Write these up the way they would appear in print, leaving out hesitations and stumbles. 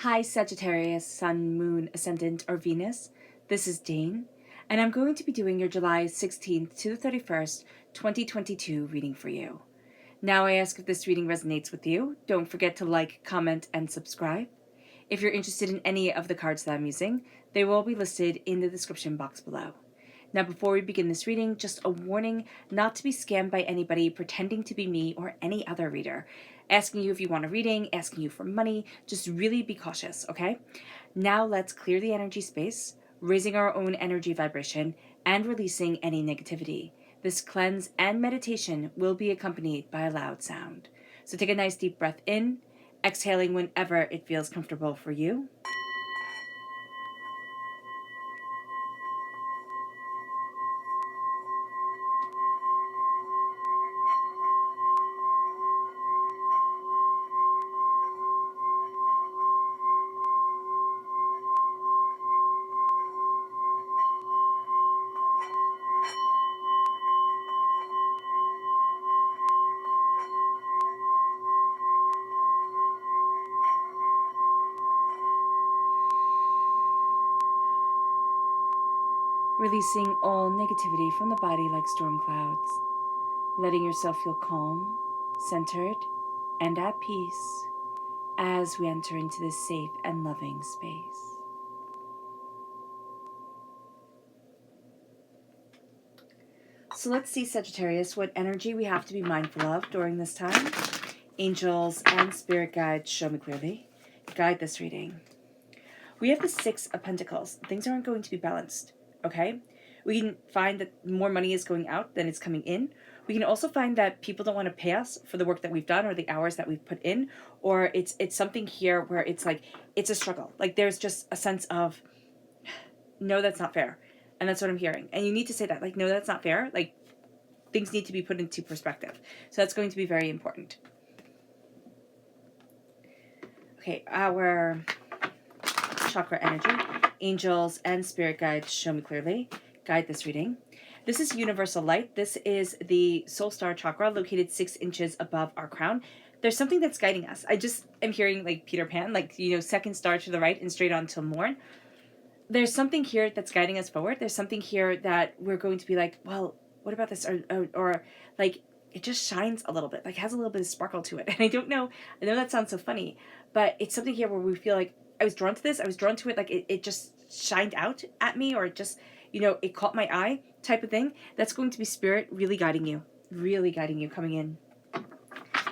Hi Sagittarius, Sun, Moon, Ascendant, or Venus. This is Dane, and I'm going to be doing your July 16th to the 31st, 2022 reading for you. Now I ask if this reading resonates with you. Don't forget to like, comment, and subscribe. If you're interested in any of the cards that I'm using, they will be listed in the description box below. Now before we begin this reading, just a warning not to be scammed by anybody pretending to be me or any other reader, asking you if you want a reading, asking you for money. Just really be cautious, okay? Now let's clear the energy space, raising our own energy vibration, and releasing any negativity. This cleanse and meditation will be accompanied by a loud sound. So take a nice deep breath in, exhaling whenever it feels comfortable for you. Releasing all negativity from the body like storm clouds, letting yourself feel calm, centered, and at peace as we enter into this safe and loving space. So let's see, Sagittarius, what energy we have to be mindful of during this time. Angels and spirit guides, show me clearly. Guide this reading. We have the Six of Pentacles. Things aren't going to be balanced, okay? We can find that more money is going out than it's coming in. We can also find that people don't want to pay us for the work that we've done or the hours that we've put in, or it's something here where it's like, it's a struggle. Like there's just a sense of, no, that's not fair. And that's what I'm hearing. And you need to say that, like, no, that's not fair. Like, things need to be put into perspective. So that's going to be very important. Okay, our chakra energy, angels and spirit guides, show me clearly. Guide this reading. This is universal light. This is the soul star chakra located 6 inches above our crown. There's something that's guiding us. I just am hearing like Peter Pan, like, you know, second star to the right and straight on till morn. There's something here that's guiding us forward. There's something here that we're going to be like, well, what about this? Or like, it just shines a little bit, like has a little bit of sparkle to it. And I know that sounds so funny, but it's something here where we feel like I was drawn to this. I was drawn to it. Like it just shined out at me, or it just, you know, it caught my eye type of thing. That's going to be spirit really guiding you coming in.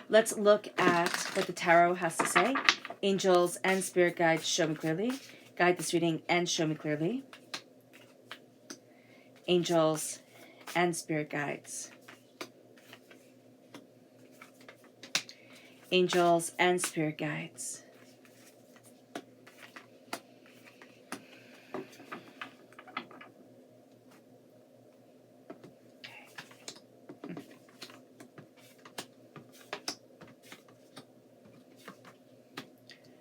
Let's look at what the tarot has to say. Angels and spirit guides, show me clearly. Guide this reading and show me clearly. Angels and spirit guides. Angels and spirit guides.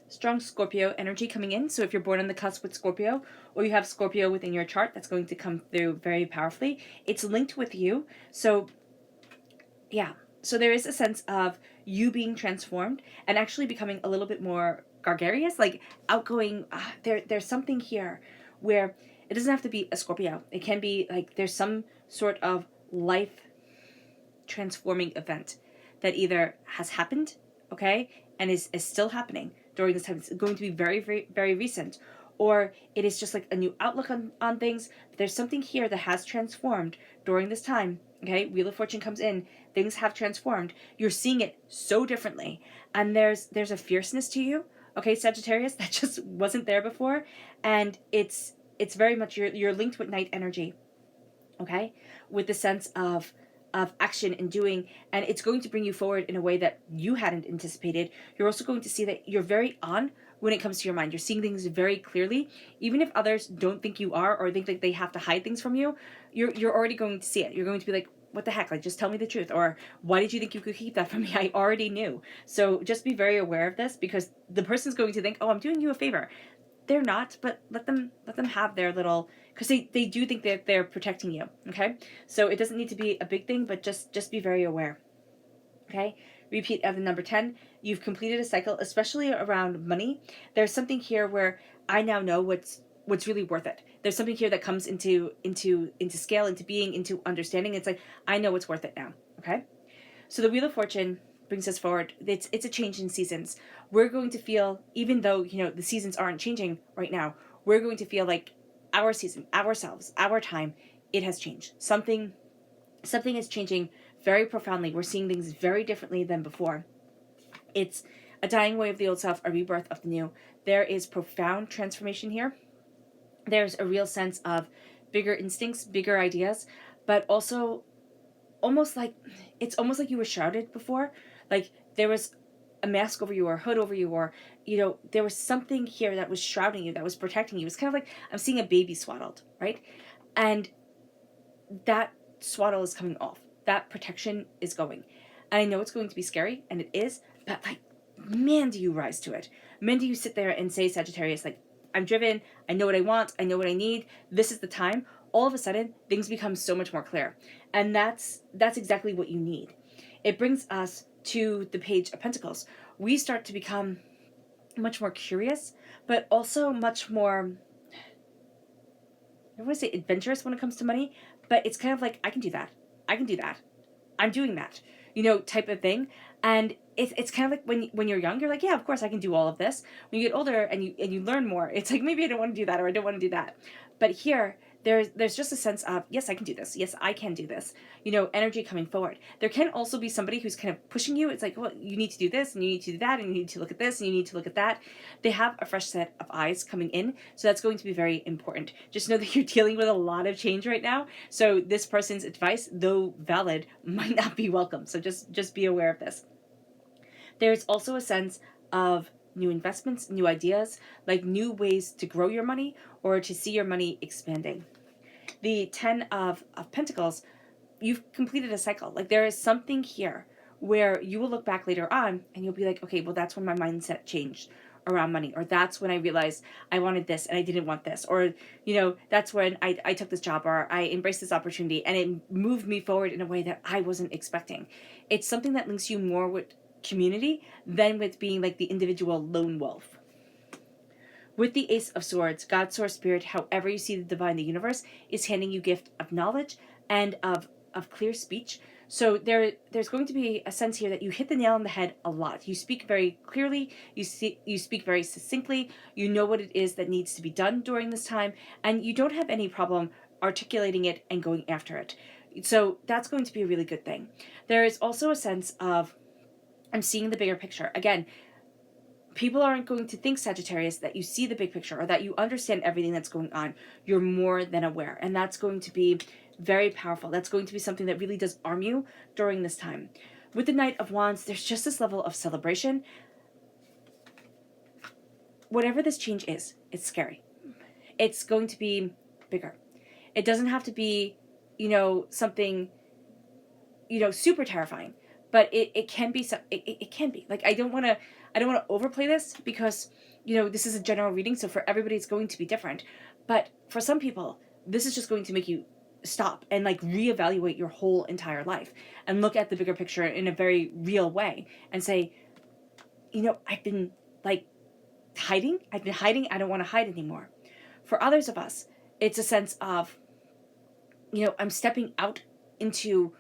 Strong Scorpio energy coming in. So if you're born on the cusp with Scorpio, or you have Scorpio within your chart, that's going to come through very powerfully. It's linked with you. So yeah, so there is a sense of you being transformed and actually becoming a little bit more gregarious, like outgoing. There's something here where it doesn't have to be a Scorpio. It can be like there's some sort of life transforming event that either has happened, okay, and is still happening during this time. It's going to be very, very, very recent, or it is just like a new outlook on things. There's something here that has transformed during this time, okay? Wheel of Fortune comes in, things have transformed. You're seeing it so differently, and there's a fierceness to you, okay, Sagittarius, that just wasn't there before, and it's very much, you're linked with night energy, okay, with the sense of action and doing, and it's going to bring you forward in a way that you hadn't anticipated. You're also going to see that you're very on when it comes to your mind. You're seeing things very clearly, even if others don't think you are, or think that they have to hide things from you. You're already going to see it. You're going to be like, what the heck, like, just tell me the truth, or why did you think you could keep that from me? I already knew. So just be very aware of this, because the person's going to think, oh, I'm doing you a favor. They're not, but let them have their little, because they do think that they're protecting you, okay? So it doesn't need to be a big thing, but just be very aware, okay? repeat of the number 10. You've completed a cycle, especially around money. There's something here where I now know what's really worth it. There's something here that comes into scale, into being, into understanding. It's like, I know what's worth it now. Okay? So the Wheel of Fortune brings us forward. It's a change in seasons. We're going to feel, even though, the seasons aren't changing right now, we're going to feel like our season, ourselves, our time, it has changed. Something is changing very profoundly. We're seeing things very differently than before. It's a dying away of the old self, a rebirth of the new. There is profound transformation here. There's a real sense of bigger instincts, bigger ideas, but also it's almost like you were shrouded before. Like there was a mask over you or a hood over you, or, there was something here that was shrouding you, that was protecting you. It's kind of like I'm seeing a baby swaddled, right? And that swaddle is coming off. That protection is going. And I know it's going to be scary, and it is, but like, man, do you rise to it. Man, do you sit there and say, Sagittarius, like, I'm driven, I know what I want, I know what I need, this is the time. All of a sudden, things become so much more clear. And that's exactly what you need. It brings us to the Page of Pentacles. We start to become much more curious, but also much more, I don't want to say adventurous when it comes to money, but it's kind of like, I can do that. I'm doing that, type of thing. And it's kind of like when you're young, you're like, yeah, of course I can do all of this. When you get older and you learn more, it's like, maybe I don't want to do that, or I don't want to do that. But here, there's just a sense of, yes, I can do this. Yes, I can do this. Energy coming forward. There can also be somebody who's kind of pushing you. It's like, well, you need to do this, and you need to do that, and you need to look at this, and you need to look at that. They have a fresh set of eyes coming in, so that's going to be very important. Just know that you're dealing with a lot of change right now, so this person's advice, though valid, might not be welcome. So just be aware of this. There's also a sense of new investments, new ideas, like new ways to grow your money or to see your money expanding. The 10 of Pentacles, you've completed a cycle. Like there is something here where you will look back later on and you'll be like, okay, well, that's when my mindset changed around money, or that's when I realized I wanted this and I didn't want this, or, that's when I took this job, or I embraced this opportunity and it moved me forward in a way that I wasn't expecting. It's something that links you more with community than with being like the individual lone wolf. With the Ace of Swords, God, Source, Spirit, however you see the divine, the universe, is handing you gift of knowledge and of clear speech. So there's going to be a sense here that you hit the nail on the head a lot. You speak very clearly, you speak very succinctly, you know what it is that needs to be done during this time, and you don't have any problem articulating it and going after it. So that's going to be a really good thing. There is also a sense of, I'm seeing the bigger picture. Again, people aren't going to think, Sagittarius, that you see the big picture or that you understand everything that's going on. You're more than aware. And that's going to be very powerful. That's going to be something that really does arm you during this time. With the Knight of Wands, there's just this level of celebration. Whatever this change is, it's scary. It's going to be bigger. It doesn't have to be, something, super terrifying. But it can be, it can be. Like, I don't want to overplay this because, this is a general reading, so for everybody it's going to be different. But for some people, this is just going to make you stop and like reevaluate your whole entire life and look at the bigger picture in a very real way and say, I've been hiding. I don't want to hide anymore. For others of us, it's a sense of, I'm stepping out into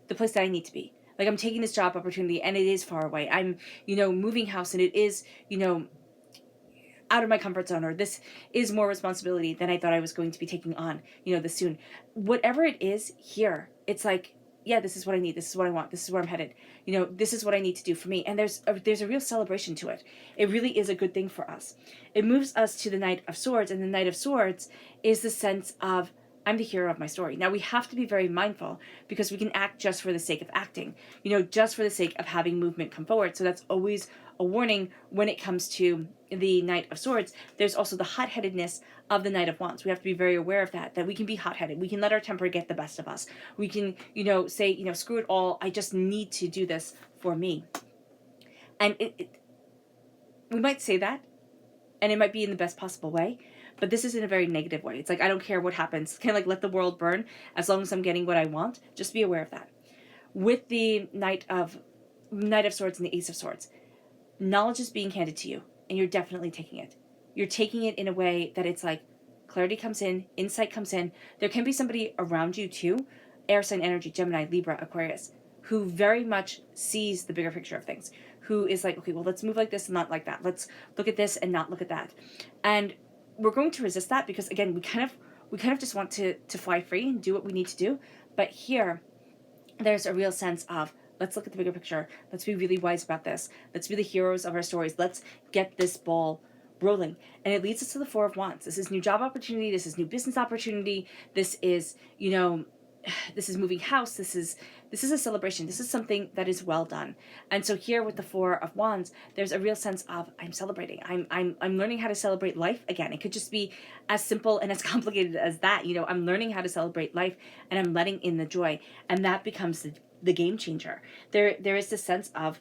the place that I need to be. Like, I'm taking this job opportunity and it is far away. I'm, moving house and it is, out of my comfort zone, or this is more responsibility than I thought I was going to be taking on, this soon. Whatever it is here, it's like, yeah, this is what I need. This is what I want. This is where I'm headed. This is what I need to do for me. And there's a real celebration to it. It really is a good thing for us. It moves us to the Knight of Swords, and the Knight of Swords is the sense of, I'm the hero of my story. Now, we have to be very mindful because we can act just for the sake of acting, just for the sake of having movement come forward. So that's always a warning when it comes to the Knight of Swords. There's also the hot-headedness of the Knight of Wands. We have to be very aware of that we can be hot-headed. We can let our temper get the best of us. We can, say, screw it all. I just need to do this for me. And we might say that, and it might be in the best possible way, but this is in a very negative way. It's like, I don't care what happens. Kind of like, let the world burn as long as I'm getting what I want. Just be aware of that. With the Knight of Knight of Swords and the Ace of Swords. Knowledge is being handed to you, and you're definitely taking it. You're taking it in a way that it's like clarity comes in, insight comes in. There can be somebody around you too, air sign energy, Gemini, Libra, Aquarius, who very much sees the bigger picture of things, who is like, okay, well, let's move like this and not like that. Let's look at this and not look at that. And we're going to resist that because, again, we kind of just want to fly free and do what we need to do. But here, there's a real sense of, let's look at the bigger picture. Let's be really wise about this. Let's be the heroes of our stories. Let's get this ball rolling. And it leads us to the Four of Wands. This is new job opportunity. This is new business opportunity. This is, this is moving house. This is a celebration. This is something that is well done. And so here with the Four of Wands, there's a real sense of, I'm celebrating. I'm learning how to celebrate life again. It could just be as simple and as complicated as that. I'm learning how to celebrate life, and I'm letting in the joy. And that becomes the game changer. There is this sense of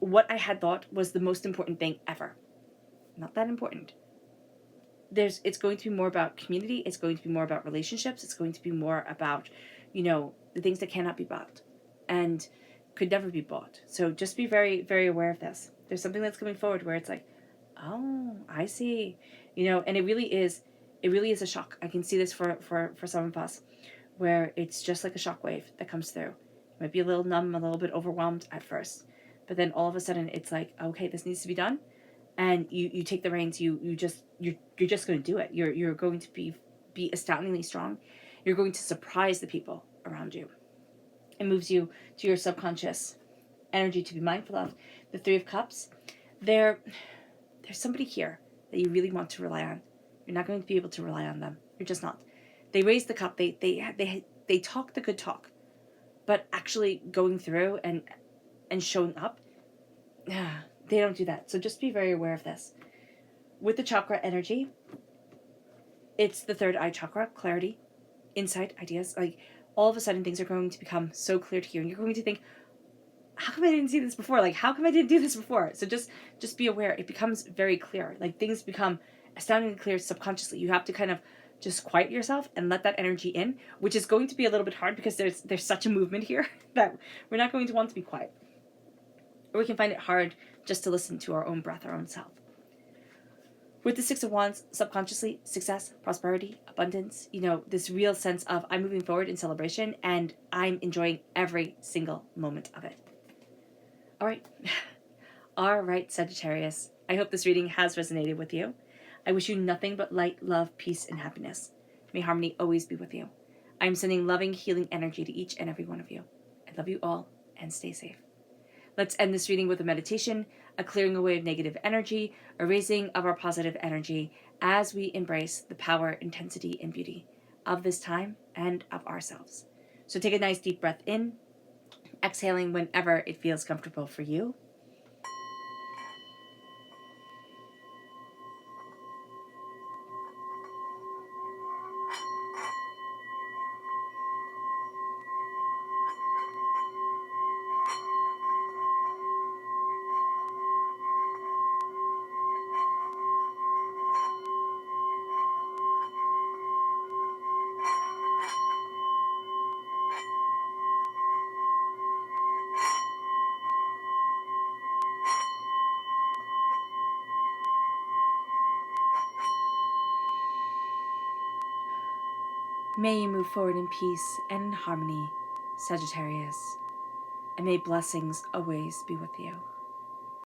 what I had thought was the most important thing ever. Not that important. It's going to be more about community. It's going to be more about relationships. It's going to be more about, the things that cannot be bought and could never be bought. So just be very, very aware of this. There's something that's coming forward where it's like, oh, I see, and it really is a shock. I can see this for some of us, where it's just like a shock wave that comes through. It might be a little numb, a little bit overwhelmed at first, but then all of a sudden it's like, okay, this needs to be done. And you take the reins, you're just going to do it. You're going to be astoundingly strong. You're going to surprise the people around you. It moves you to your subconscious energy to be mindful of. The Three of Cups, there's somebody here that you really want to rely on. You're not going to be able to rely on them. You're just not. They raise the cup. They talk the good talk, but actually going through and showing up, they don't do that. So just be very aware of this. With the chakra energy, it's the third eye chakra, clarity, insight, ideas. Like, all of a sudden things are going to become so clear to you, and you're going to think, how come I didn't see this before? Like, how come I didn't do this before? So just be aware. It becomes very clear. Like, things become astoundingly clear subconsciously. You have to kind of just quiet yourself and let that energy in, which is going to be a little bit hard because there's such a movement here that we're not going to want to be quiet. Or we can find it hard just to listen to our own breath, our own self. With the Six of Wands, subconsciously, success, prosperity, abundance, this real sense of, I'm moving forward in celebration and I'm enjoying every single moment of it. All right. All right, Sagittarius. I hope this reading has resonated with you. I wish you nothing but light, love, peace, and happiness. May harmony always be with you. I am sending loving, healing energy to each and every one of you. I love you all, and stay safe. Let's end this reading with a meditation, a clearing away of negative energy, a raising of our positive energy as we embrace the power, intensity, and beauty of this time and of ourselves. So take a nice deep breath in, exhaling whenever it feels comfortable for you. May you move forward in peace and in harmony, Sagittarius, and may blessings always be with you.